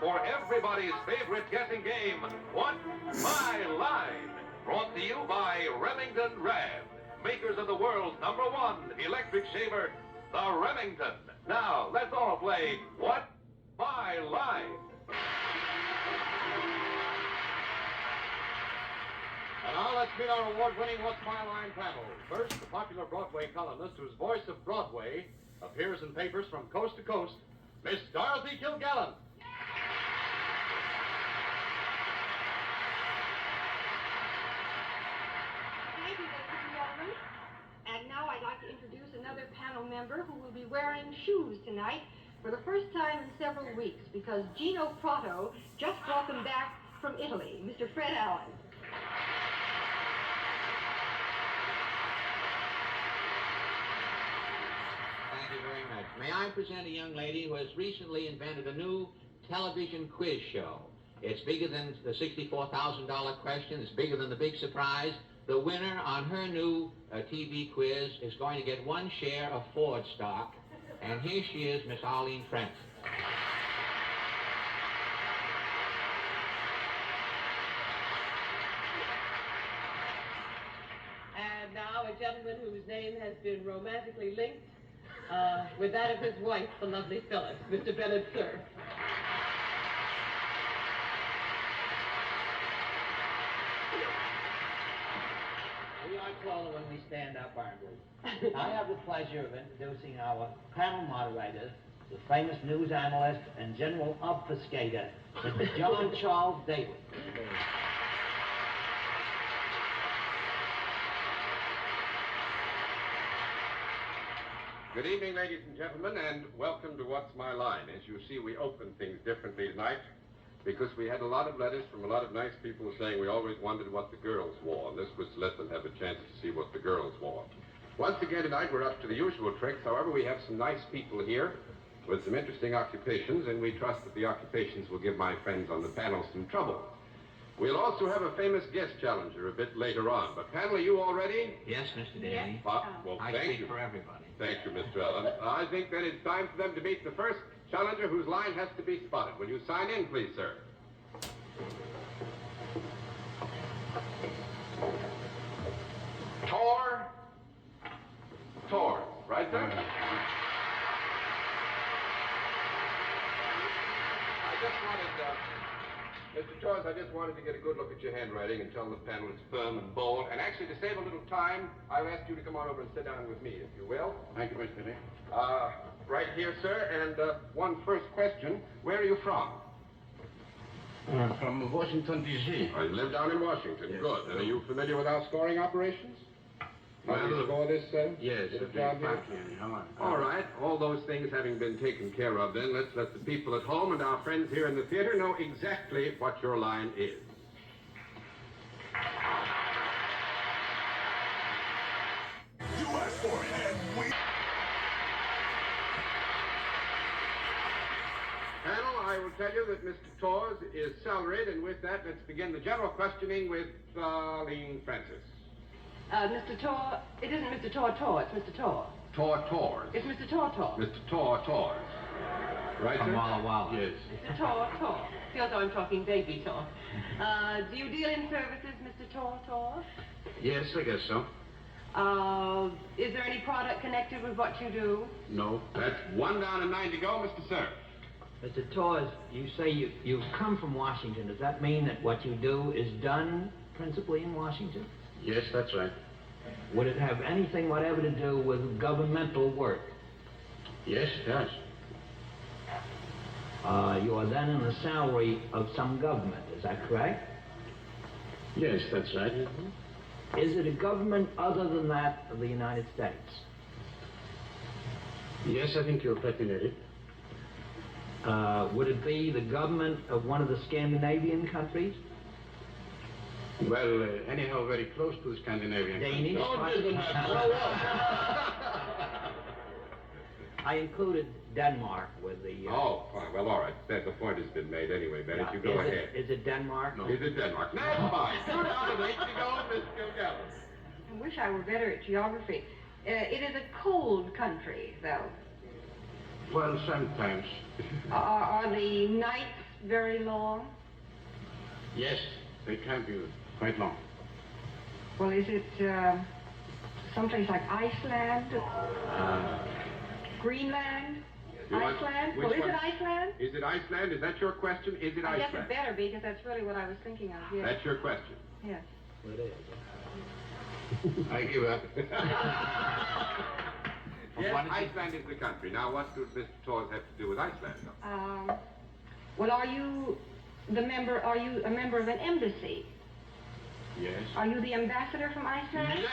for everybody's favorite guessing game, What's My Line? Brought to you by Remington Rab, makers of the world's #1 electric shaver, the Remington. Now, let's all play What's My Line? And now let's meet our award-winning What's My Line panel. First, the popular Broadway columnist whose voice of Broadway appears in papers from coast to coast, Miss Dorothy Kilgallen. Thank you, ladies and gentlemen. And now I'd like to introduce another panel member who will be wearing shoes tonight for the first time in several weeks because Gino Prato just brought them back from Italy, Mr. Fred Allen. Thank you very much. May I present a young lady who has recently invented a new television quiz show. It's bigger than the $64,000 question. It's bigger than the big surprise. The winner on her new TV quiz is going to get 1 share of Ford stock. And here she is, Miss Arlene Francis. And now a gentleman whose name has been romantically linked with that of his wife, the lovely Phyllis, Mr. Bennett, sir. We are taller when we stand up, aren't we? I have the pleasure of introducing our panel moderator, the famous news analyst and general obfuscator, Mr. John Charles Daly. Good evening, ladies and gentlemen, and welcome to What's My Line. As you see, we opened things differently tonight because we had a lot of letters from a lot of nice people saying we always wondered what the girls wore, and this was to let them have a chance to see what the girls wore. Once again tonight, we're up to the usual tricks. However, we have some nice people here with some interesting occupations, and we trust that the occupations will give my friends on the panel some trouble. We'll also have a famous guest challenger a bit later on. But panel, are you all ready? Yes, Mr. Daly. Yes. Well, I thank speak you. for everybody. Thank you, Mr. Allen. I think that it's time for them to meet the first challenger whose line has to be spotted. Will you sign in, please, sir? Tor. Right, sir? Mr. Torres, I just wanted to get a good look at your handwriting and tell the panel it's firm and bold. And actually, to save a little time, I'll ask you to come on over and sit down with me, if you will. Thank you, Mr. Lee. Right here, sir. And one first question. Where are you from? From Washington, D.C. I live down in Washington. Yes. Good. And are you familiar with our scoring operations? How do you score this, Yes, little job here? All right. All those things having been taken care of, then let's let the people at home and our friends here in the theater know exactly what your line is. You asked for it, and we... Panel, I will tell you that Mr. Torres is salaried, and with that, let's begin the general questioning with Arlene Francis. Mr. Tor, it isn't Mr. Tor, it's Mr. Tor. Torres. It's Mr. Tor. Mr. Torres. Right, From sir? Walla Walla. Yes. Mr. Tor. Feels like I'm talking baby Tor. Do you deal in services, Mr. Tor? Yes, I guess so. Is there any product connected with what you do? No. That's 1 down and 9 to go, Mr. Sir. Mr. Torres, you say you've come from Washington. Does that mean that what you do is done principally in Washington? Yes, that's right. Would it have anything whatever to do with governmental work? Yes, it does. You are then in the salary of some government, is that correct? Yes, that's right. Is it a government other than that of the United States? Yes, I think you're pretty near it. Would it be the government of one of the Scandinavian countries? Well, anyhow, very close to the Scandinavian Danish? countries. I included Denmark with the... Oh, fine. Well, all right. The point has been made anyway, Bennett. You go ahead. Is it Denmark? No. Is it Denmark? That's fine. 2 down and 8 to go, Miss Kilgallen. I wish I were better at geography. It is a cold country, though. Well, sometimes. Are the nights very long? Yes, they can be quite long. Well, is it someplace like Iceland? Greenland? You want- Iceland? which Well, is one? it Iceland? Is it Iceland? Is that your question? Is it I guess Iceland? it better be, because that's really what I was thinking of, yes. That's your question. Yes. I give up. Yes, Iceland is the country. Now, what does Mr. Torres have to do with Iceland? Well, are you a member of an embassy? Yes. Are you the ambassador from Iceland? Yes.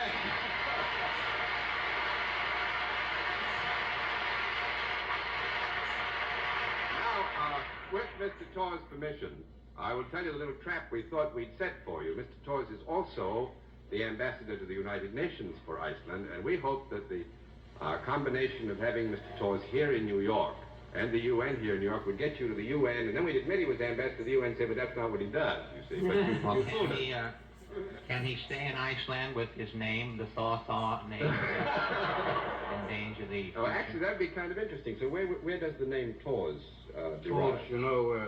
Now, with Mr. Torres' permission, I will tell you the little trap we thought we'd set for you. Mr. Torres is also the ambassador to the United Nations for Iceland, and we hope that the combination of having Mr. Torres here in New York and the UN here in New York would get you to the UN, and then we'd admit he was ambassador to the UN and say, but that's not what he does, you see. But you fooled us. Can he stay in Iceland with his name, the Thaw name, endanger the... Oh, actually, that'd be kind of interesting. So where does the name Torres derive? Torres, you know,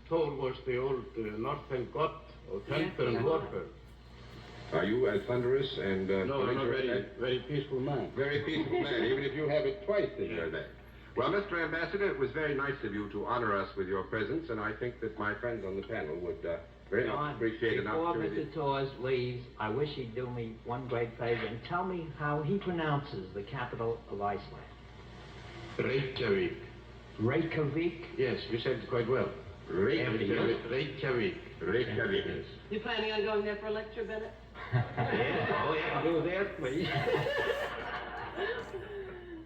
Thor was the old northern god of thunder and warfare. Are you as thunderous and... No, I'm a very peaceful man. Very peaceful man, even if you have it twice in your name. Well, Mr. Ambassador, it was very nice of you to honor us with your presence, and I think that my friends on the panel would very much appreciate an opportunity. Before Mr. Torres leaves, I wish he'd do me one great favor and tell me how he pronounces the capital of Iceland. Reykjavik. Reykjavik? Yes, you said it quite well. Reykjavik. Reykjavik. Reykjavik. Yes. You planning on going there for a lecture, Bennett? Yeah, oh yeah, go there, please.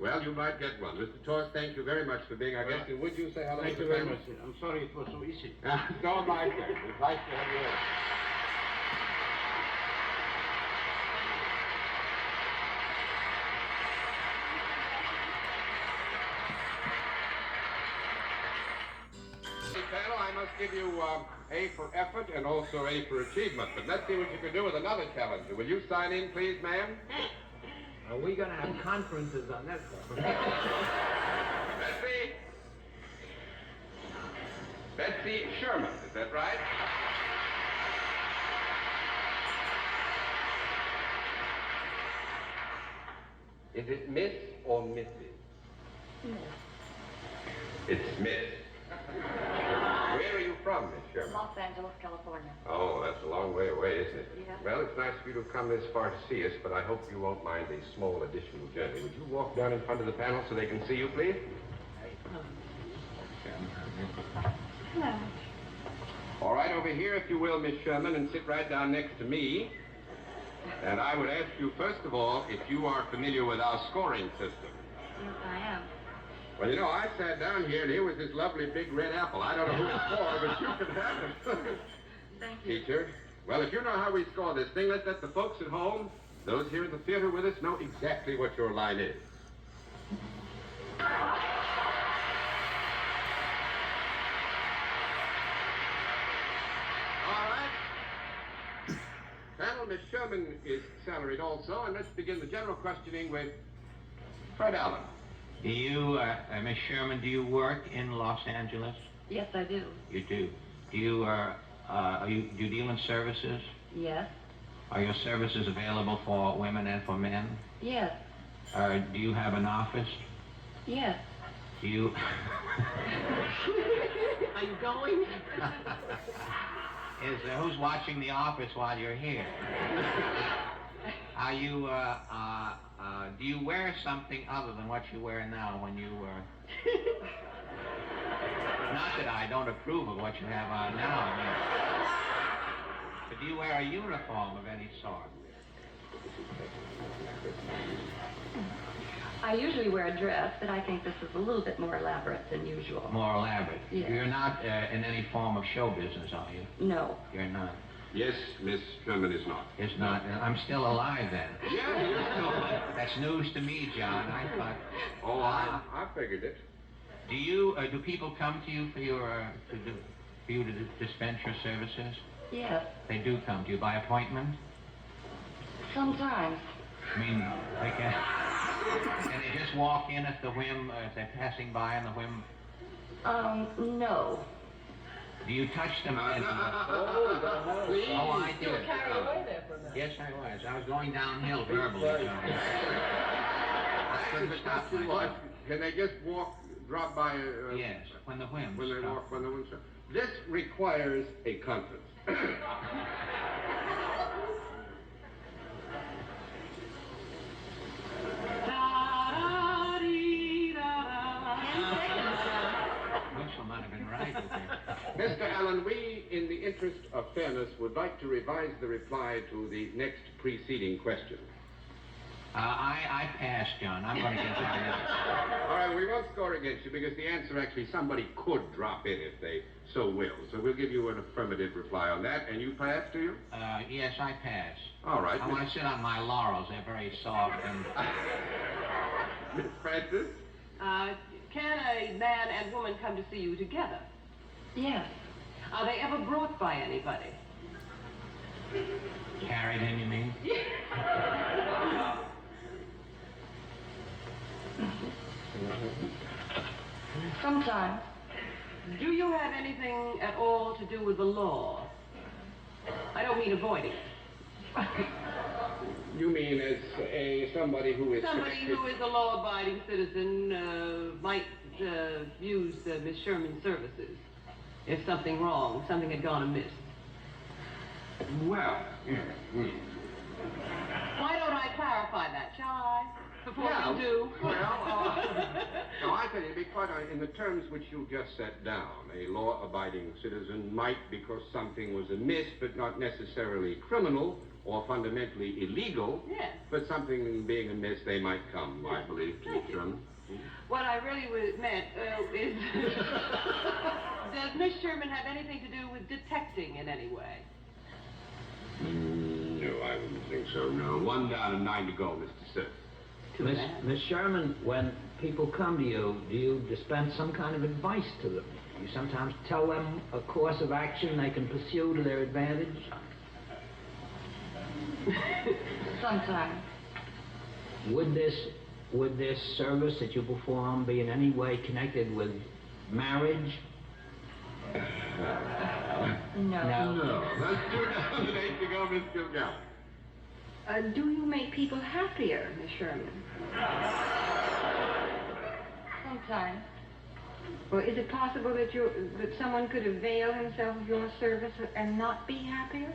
Well, you might get one. Mr. Torres, thank you very much for being our guest, and would you say hello Thank to you the very panel? much. I'm sorry it was so easy. It's all my pleasure. It's nice to have you here. Panel, I must give you A for effort and also A for achievement. But let's see what you can do with another challenger. Will you sign in, please, ma'am? Are we going to have conferences on this one? Betsy? Betsy Sherman, is that right? Is it Miss or Mrs.? Miss. It's Miss. Where are you from, Miss Sherman? Los Angeles, California. Oh, that's a long way away, isn't it? Yeah. Well, it's nice of you to have come this far to see us, but I hope you won't mind a small additional journey. Would you walk down in front of the panel so they can see you, please? Hello. All right, over here, if you will, Miss Sherman, and sit right down next to me. And I would ask you, first of all, if you are familiar with our scoring system. Yes, I am. Well, you know, I sat down here, and here was this lovely big red apple. I don't know who it's for, but you can have it. Thank you. Teacher, well, if you know how we score this thing, let's let the folks at home, those here in the theater with us, know exactly what your line is. All right. Panel, Miss Sherman is salaried also, and let's begin the general questioning with Fred Allen. Do you, Miss Sherman, do you work in Los Angeles? Yes, I do. You do. Do you, do you deal in services? Yes. Are your services available for women and for men? Yes. Do you have an office? Yes. Do you... Are you going? Who's watching The Office while you're here? Are you, do you wear something other than what you wear now when you, Not that I don't approve of what you have on now, I mean... But do you wear a uniform of any sort? I usually wear a dress, but I think this is a little bit more elaborate than usual. More elaborate? Yes. You're not in any form of show business, are you? No. You're not. Yes, Miss Sherman is not. It's not. I'm still alive then. Yeah, you're still. That's news to me, John. I thought. Oh, I figured it. Do you? Do people come to you for your for you to dispense your services? Yes. They do come to you by appointment. Sometimes. I mean, they can they just walk in at the whim if they're passing by on the whim? No. Do you touch them? Oh, Please. Oh, I You were did. carried away there for a minute. Yes, I was. I was going downhill verbally. I should stop you. Can they just drop by? Yes, when the whims When they stop. walk, when the whims stop. This requires a conference. Whistle might have been right with there. Mr. Allen, we, in the interest of fairness, would like to revise the reply to the next preceding question. I pass, John. I'm going to get that right. All right, we won't score against you because the answer actually somebody could drop in if they so will. So we'll give you an affirmative reply on that. And you pass, do you? Yes, I pass. All right. I want to sit on my laurels. They're very soft and... Miss Francis? Can a man and woman come to see you together? Yes. Are they ever brought by anybody? Carried in, you mean? Sometimes. Do you have anything at all to do with the law? I don't mean avoiding it. You mean as somebody who is Somebody connected- who is a law-abiding citizen might use Miss Sherman's services if something had gone amiss. Well, Why don't I clarify that, shall I? Before you do. Well, no, I tell you, to be quite honest, in the terms which you just set down, a law-abiding citizen might, because something was amiss, but not necessarily criminal or fundamentally illegal. Yes. But something being amiss, they might come, I believe, to Miss Sherman. What I really meant is, does Miss Sherman have anything to do with detecting in any way? No, I wouldn't think so, no. 1 down and 9 to go, Mr. Sitt. Miss Sherman, when people come to you, do you dispense some kind of advice to them? You sometimes tell them a course of action they can pursue to their advantage? Sometimes. Would this service that you perform be in any way connected with marriage? No. No, that's 2 down and 8 to go, Miss Gilgallen. Do you make people happier, Miss Sherman? Sometimes. Well, is it possible that someone could avail himself of your service and not be happier?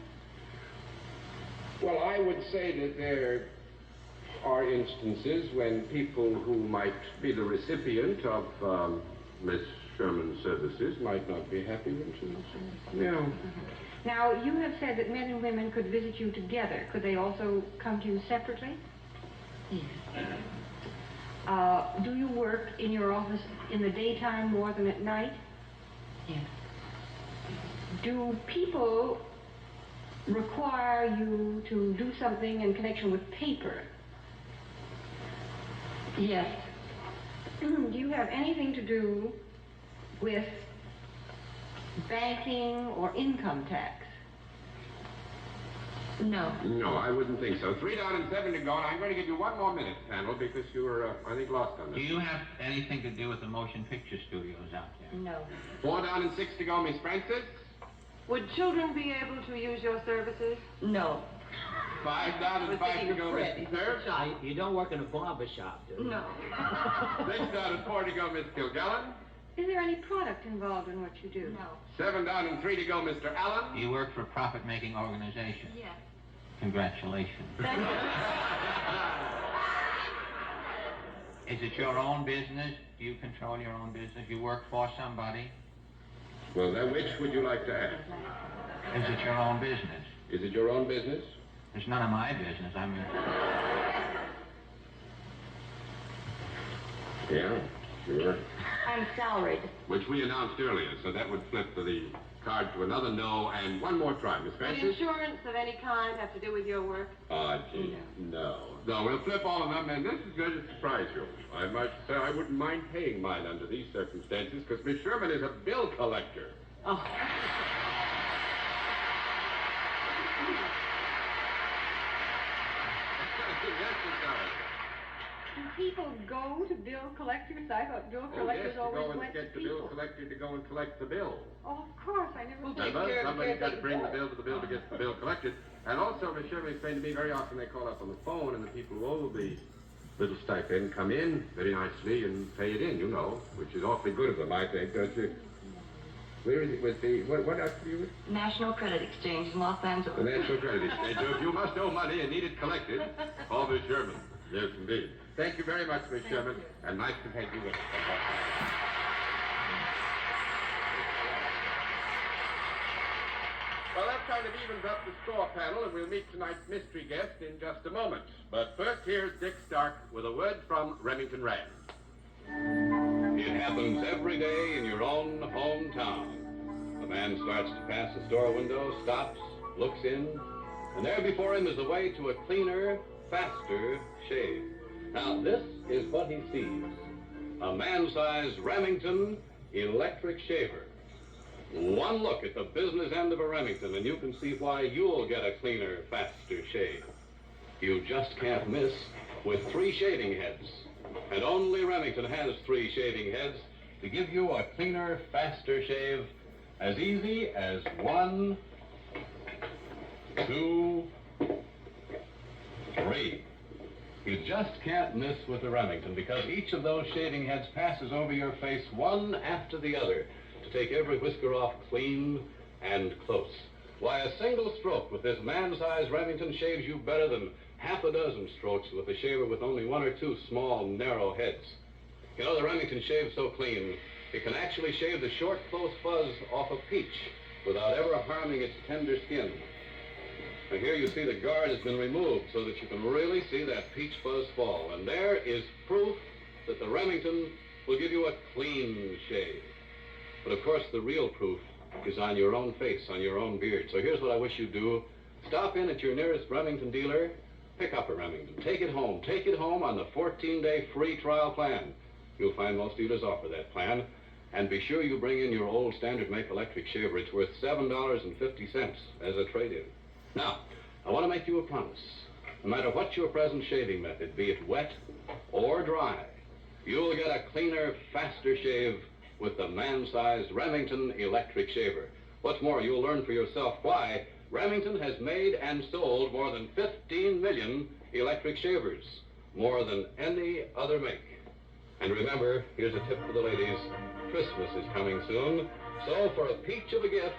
Well, I would say that there are instances when people who might be the recipient of Miss Sherman's services might not be happy themselves. Yeah. Now, you have said that men and women could visit you together. Could they also come to you separately? Yes. Do you work in your office in the daytime more than at night? Yes. Do people require you to do something in connection with paper? Yes. Do you have anything to do with banking or income tax? No. No, I wouldn't think so. 3 down and 7 to go, and I'm going to give you 1 more minute, panel, because you were, I think, lost on this. Do you have anything to do with the motion picture studios out there? No. 4 down and 6 to go, Miss Francis. Would children be able to use your services? No. 5 down and 5 to go, Mr. Third. You don't work in a barber shop, do you? No. 6 down and 4 to go, Miss Gilgallen. Is there any product involved in what you do? No. 7 down and 3 to go, Mr. Allen. Do you work for a profit-making organization? Yes. Congratulations. Thank you. Is it your own business? Do you control your own business? You work for somebody? Well, then, which would you like to ask? Is it your own business? Is it your own business? It's none of my business. I mean... Yeah, sure. I'm salaried. Which we announced earlier, so that would flip the card to another no, and 1 more try, Miss Would Francis. insurance of any kind have to do with your work? Gee, no. No, we'll flip all of them, and this is going to surprise you. I might say I wouldn't mind paying mine under these circumstances, because Miss Sherman is a bill collector. Oh. Yes, it does. people go to bill collectors? I thought bill collectors always went to get the people. bill collector to go and collect the bill. Oh, of course, I never thought. Remember, somebody's got to bring the bill to the bill to get the bill collected. And also, Miss Sherman explained to me very often they call up on the phone and the people who owe the little stipend come in very nicely and pay it in, you know, which is awfully good of them, I think, don't you? Where is it with the, what else do you with? National Credit Exchange in Los Angeles. The National Credit Exchange. So if you must owe money and need it collected, call Miss Sherman. Yes, indeed. Thank you very much, Miss Sherman, and nice to have you with us. Well, that kind of evens up the score panel, and we'll meet tonight's mystery guest in just a moment. But first, here's Dick Stark with a word from Remington Rand. It happens every day in your own hometown. A man starts to pass a store window, stops, looks in, and there before him is the way to a cleaner, faster shave. Now, this is what he sees. A man-sized Remington electric shaver. One look at the business end of a Remington, and you can see why you'll get a cleaner, faster shave. You just can't miss with 3 shaving heads. And only Remington has 3 shaving heads to give you a cleaner, faster shave as easy as 1, 2, 3. You just can't miss with the Remington because each of those shaving heads passes over your face one after the other to take every whisker off clean and close. Why, a single stroke with this man-sized Remington shaves you better than half a dozen strokes with a shaver with only 1 or 2 small, narrow heads. You know, the Remington shaves so clean, it can actually shave the short, close fuzz off a peach without ever harming its tender skin. Now, here you see the guard has been removed so that you can really see that peach fuzz fall. And there is proof that the Remington will give you a clean shave. But, of course, the real proof is on your own face, on your own beard. So here's what I wish you'd do. Stop in at your nearest Remington dealer. Pick up a Remington. Take it home. Take it home on the 14-day free trial plan. You'll find most dealers offer that plan. And be sure you bring in your old standard make electric shaver. It's worth $7.50 as a trade-in. Now, I want to make you a promise. No matter what your present shaving method, be it wet or dry, you'll get a cleaner, faster shave with the man-sized Remington electric shaver. What's more, you'll learn for yourself why Remington has made and sold more than 15 million electric shavers, more than any other make. And remember, here's a tip for the ladies. Christmas is coming soon, so for a peach of a gift,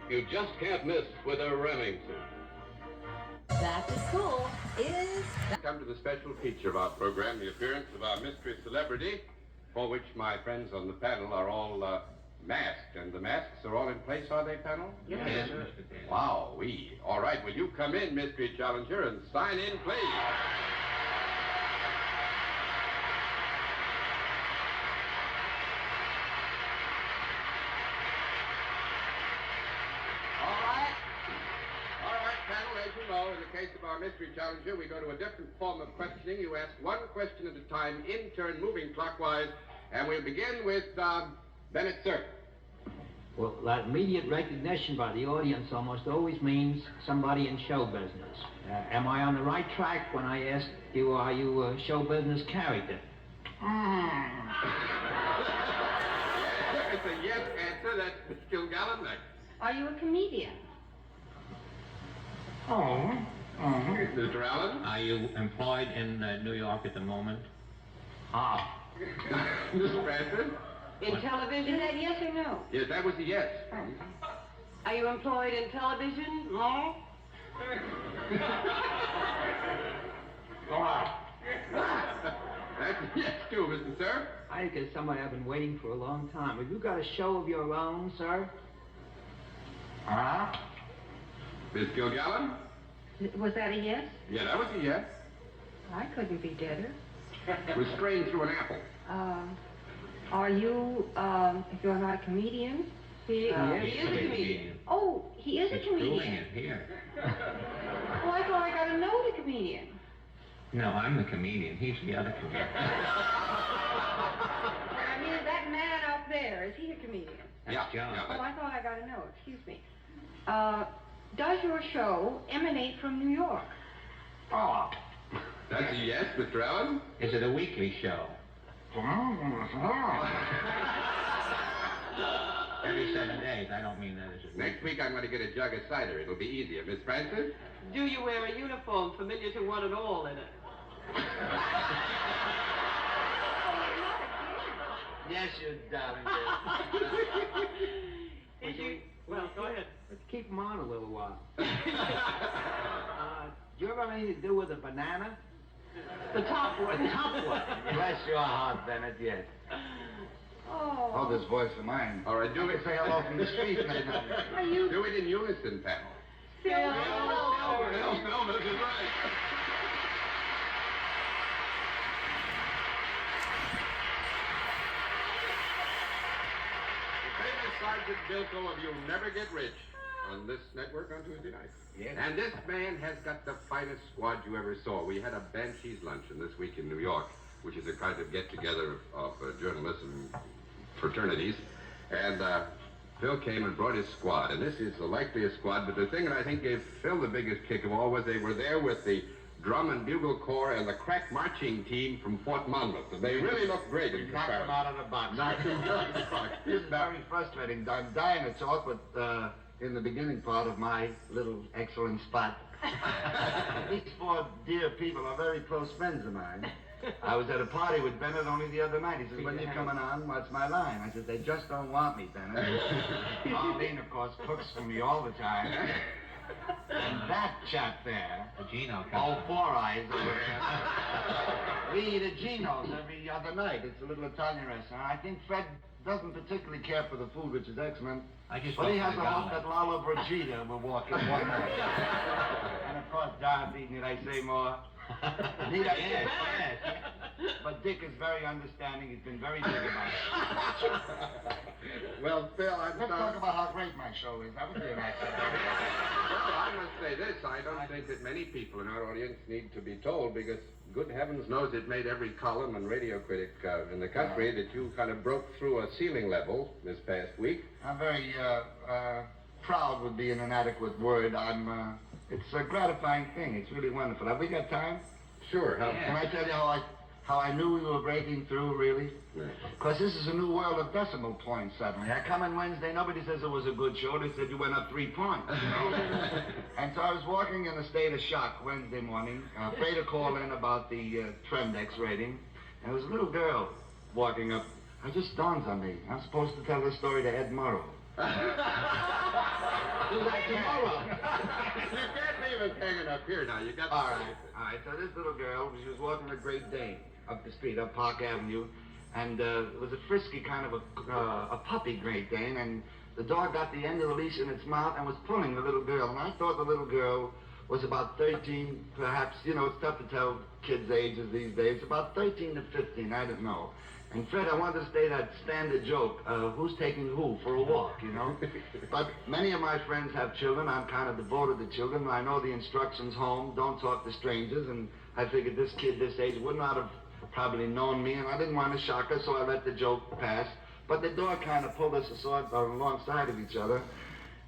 you just can't miss with a Remington. Back to school is... Come to the special feature of our program, the appearance of our mystery celebrity, for which my friends on the panel are all masked. And the masks are all in place, are they, panel? Yes. Wow, all right, will you come in, mystery challenger, and sign in, please? As you know, in the case of our mystery challenger, we go to a different form of questioning. You ask one question at a time, in turn, moving clockwise, and we'll begin with Bennett, sir. Well, that immediate recognition by the audience almost always means somebody in show business. Am I on the right track when I ask you, are you a show business character? It's a yes answer. That's Kilgallen next. Are you a comedian? Mr. Allen? Are you employed in New York at the moment? Mr. Francis? In television? Is that yes or no? Yes, that was a yes. Are you employed in television? No. That's a yes, too, Mr. Sir. I think it's somebody I've been waiting for a long time. Have you got a show of your own, sir? Miss Kilgallen? Was that a yes? Yeah, that was a yes. I couldn't be deader. Restrained through an apple. Are you, if you're not a comedian? He is a comedian. Oh, he is a It's doing comedian. it here. Well, I thought I got to know the comedian. No, I'm the comedian. He's the other comedian. I mean, that man out there, is he a comedian? That's John. Oh, I thought I got to know. Excuse me. Does your show emanate from New York? That's a yes, Mr. Allen? Is it a weekly show? Every 7 days. I don't mean that as a Next week I'm going to get a jug of cider. It'll be easier. Miss Francis? Do you wear a uniform familiar to one and all in it? Yes, you darling. Did you? Well, go ahead. Let's keep them on a little while. Do you ever have anything to do with a banana? The top one. The top one. Bless your heart, Bennett, yes. Oh. Oh, this voice of mine. All right, do it. Say hello from the street, maybe. Are you... Do it in unison, pal. Phil Phil Melvin is right. The famous Sergeant Bilko of You'll Never Get Rich on this network on Tuesday night. Yes. And this man has got the finest squad you ever saw. We had a Banshees luncheon this week in New York, which is a kind of get-together of journalists and fraternities. And Phil came and brought his squad, and this is the likeliest squad, but the thing that I think gave Phil the biggest kick of all was they were there with the Drum and Bugle Corps and the crack marching team from Fort Monmouth, and they really looked great in Knocked them comparison. out of the box. Knocked them out of the box. It's very frustrating. I'm dying to talk, but in the beginning part of my little excellent spot, these four dear people are very close friends of mine. I was at a party with Bennett only the other night. He says, when you coming on? What's my line? I said, they just don't want me, Bennett. Arlene, of course, cooks for me all the time. And that chap there, Gino. all four eyes over there. We eat at Gino's every other night. It's a little Italian restaurant. I think Fred doesn't particularly care for the food, which is excellent. But he has a hook at Lalo Brigida will walk in one night. And of course, Don, need I say more? Need I say more? But Dick is very understanding. He's been very big about it. Well, Phil, Let's talk about how great my show is. That would be a nice thing. Well, I must say this. I don't think that many people in our audience need to be told, because good heavens knows it made every column and radio critic in the country that you kind of broke through a ceiling level this past week. I'm very proud would be an inadequate word. It's a gratifying thing. It's really wonderful. Have we got time? Sure. Can I tell you how I knew we were breaking through, really? Because this is a new world of decimal points suddenly. I come in Wednesday, nobody says it was a good show. They said you went up 3 points, you know? And so I was walking in a state of shock Wednesday morning, afraid to call in about the Trendex rating. And there was a little girl walking up. It just dawns on me. I'm supposed to tell this story to Ed Morrow. Do that tomorrow. You can't leave us hanging up here now. You got All right. So this little girl, she was walking a Great Dane up the street, up Park Avenue, and it was a frisky kind of a puppy Great Dane, and the dog got the end of the leash in its mouth and was pulling the little girl, and I thought the little girl was about 13, perhaps. You know, it's tough to tell kids' ages these days. About 13 to 15, I don't know. And Fred, I wanted to say that standard joke, who's taking who for a walk, you know? But many of my friends have children. I'm kind of devoted to children. I know the instructions home, don't talk to strangers, and I figured this kid this age would not have probably known me, and I didn't want to shock her, so I let the joke pass. But the dog kind of pulled us alongside of each other,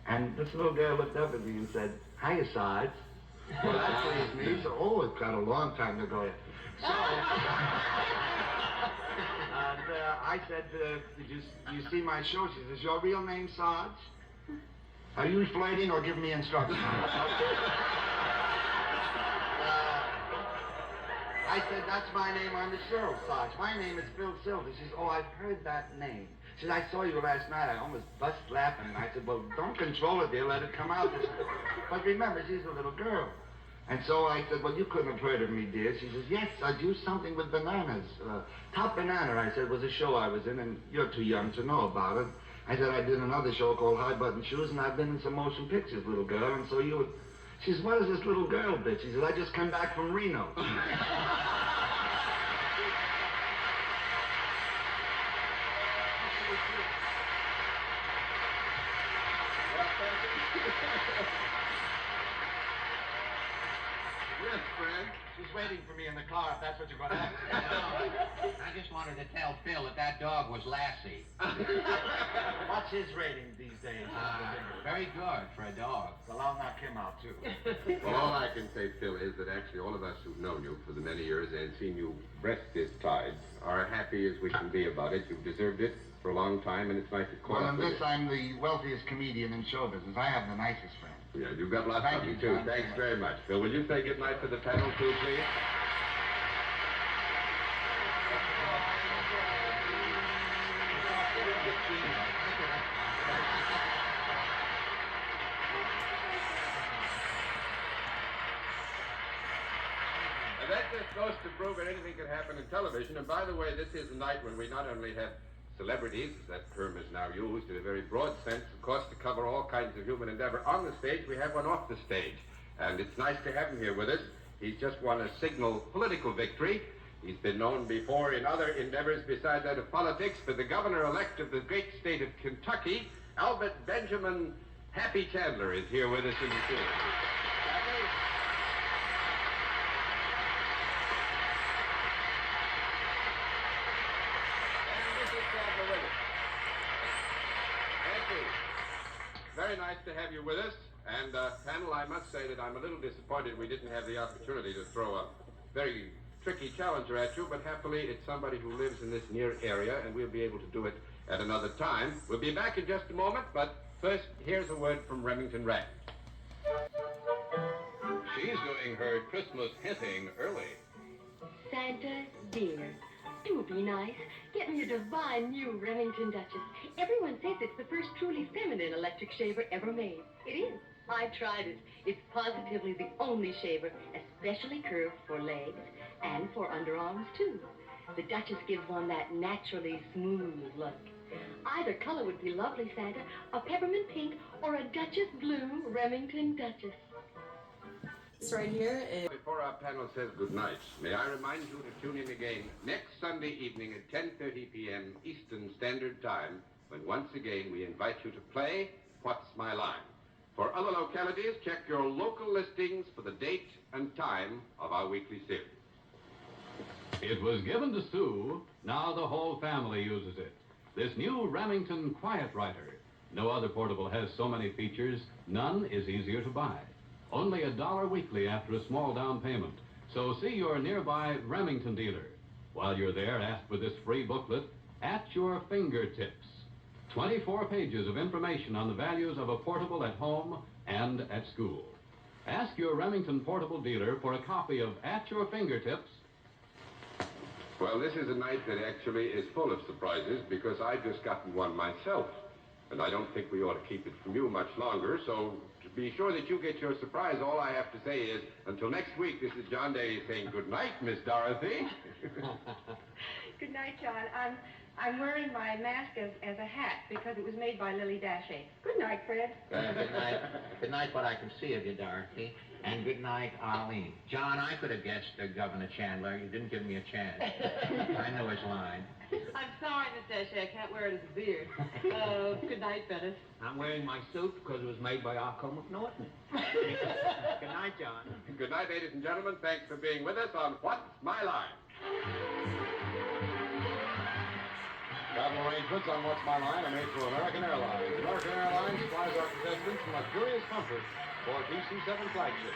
and this little girl looked up at me and said, hiya, Sarge. Well, that pleased me, so, it's got a long time to go. So... And I said, did you see my show? She says, your real name, Sarge? Are you flirting or giving me instructions? I said, that's my name on the show, Sarge. My name is Phil Silver. She says, oh, I've heard that name. She says, I saw you last night. I almost bust laughing. And I said, well, don't control it, dear. Let it come out. But remember, she's a little girl. And so I said, well, you couldn't have heard of me, dear. She says, yes, I do something with bananas. Top Banana, I said, was a show I was in, and you're too young to know about it. I said, I did another show called High Button Shoes, and I've been in some motion pictures, little girl, and so you would... She says, what is this little girl bitch? She says, I just come back from Reno. Yes, Fred. She's waiting for me in the car, if that's what you're going to ask. I just wanted to tell Phil that dog was Lassie. What's his rating these days? Very good for a dog. Well, I'll knock him out, too. Well, all I can say, Phil, is that actually all of us who've known you for the many years and seen you breast this tide are happy as we can be about it. You've deserved it for a long time, and it's nice to call Well, up in with this, you. I'm the wealthiest comedian in show business. I have the nicest friends. Yeah, you've got lots Thank of you, them, too. John. Thanks very much. Phil, will you say good night to the panel, too, please? And that just goes to prove that anything can happen in television. And by the way, this is a night when we not only have celebrities, as that term is now used in a very broad sense, of course, to cover all kinds of human endeavor on the stage, we have one off the stage. And it's nice to have him here with us. He's just won a signal political victory. He's been known before in other endeavors besides that of politics for the governor-elect of the great state of Kentucky. Albert Benjamin Happy Chandler is here with us in the studio. Very nice to have you with us. And, panel, I must say that I'm a little disappointed we didn't have the opportunity to throw a very tricky challenger at you, but happily it's somebody who lives in this near area, and we'll be able to do it at another time. We'll be back in just a moment, but first, here's a word from Remington Rand. She's doing her Christmas hinting early. Santa, dear, do be nice. Get me a divine new Remington Duchess. Everyone says it's the first truly feminine electric shaver ever made. It is. I tried it. It's positively the only shaver especially curved for legs and for underarms, too. The Duchess gives one that naturally smooth look. Either color would be lovely, Santa. A peppermint pink or a Duchess blue Remington Duchess. This right here is... Before our panel says goodnight, may I remind you to tune in again next Sunday evening at 10:30 p.m. Eastern Standard Time, when once again we invite you to play What's My Line? For other localities, check your local listings for the date and time of our weekly series. It was given to Sue, now the whole family uses it. This new Remington Quiet Writer. No other portable has so many features, none is easier to buy. Only $1 weekly after a small down payment. So see your nearby Remington dealer. While you're there, ask for this free booklet, At Your Fingertips. 24 pages of information on the values of a portable at home and at school. Ask your Remington portable dealer for a copy of At Your Fingertips. Well, this is a night that actually is full of surprises because I've just gotten one myself. And I don't think we ought to keep it from you much longer, so to be sure that you get your surprise, all I have to say is, until next week, this is John Day saying good night, Miss Dorothy. Good night, John. I'm wearing my mask as a hat because it was made by Lily Dashay. Good night, Fred. Good night. Good night, what I can see of you, Dorothy. And good night, Arlene. John, I could have guessed Governor Chandler. You didn't give me a chance. I knew his line. I'm sorry, Miss Dashay, I can't wear it as a beard. Good night, Bettis. I'm wearing my suit because it was made by Arco McNaughton. Good night, John. Good night, ladies and gentlemen. Thanks for being with us on What's My Line? Travel arrangements on What's My Line are made for American Airlines. American Airlines supplies our contestants luxurious comfort for DC-7 flagship.